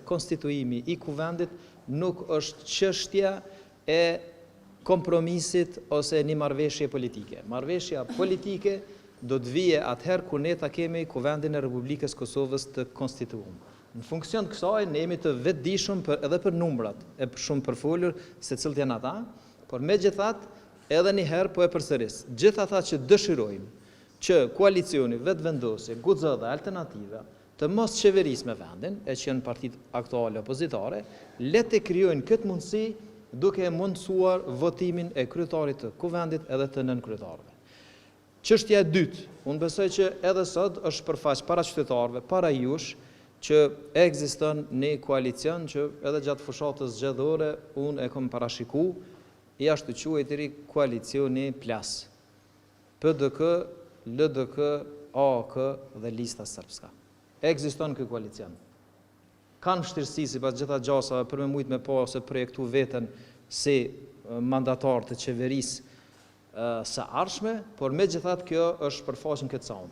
konstituimi i kuvendit nuk është çështja e kompromisit ose një marrëveshje politike. Marrëveshja politike do të vije atëherë kur ne ta kemi kuvendin e Republikës Kosovës të konstituuar. Në funksion të kësaj ne jemi të vetëdijshëm edhe për numrat, e shumë përfolur se cilët janë ata, por megjithatë edhe një herë po e përsëris. Gjithë ata që dëshirojnë që koalicioni vetëvendosje, guxë dhe alternativa të mos qeverisë me vendin, e që janë partitë aktuale opozitare, le të krijojnë këtë mundësi duke mundësuar votimin e kryetarit të kuvendit edhe të nënkryetarëve. Çështja e dytë, unë besoj që edhe sot është përfaq para qytetarëve, para jush, që ekziston një koalicion që edhe gjatë fushatës zgjedhore unë e kam parashiku, i ashtu quajtëri koalicioni Plas. PDK, LDK, AK dhe Lista Srpska. Ekziston ky koalicion. Kanë vështirësi sipas gjitha gjasave për me mujt me pa ose projektu veten si mandatar të qeverisë së ardhshme, por megjithatë kjo është përfaqën këtë seancë.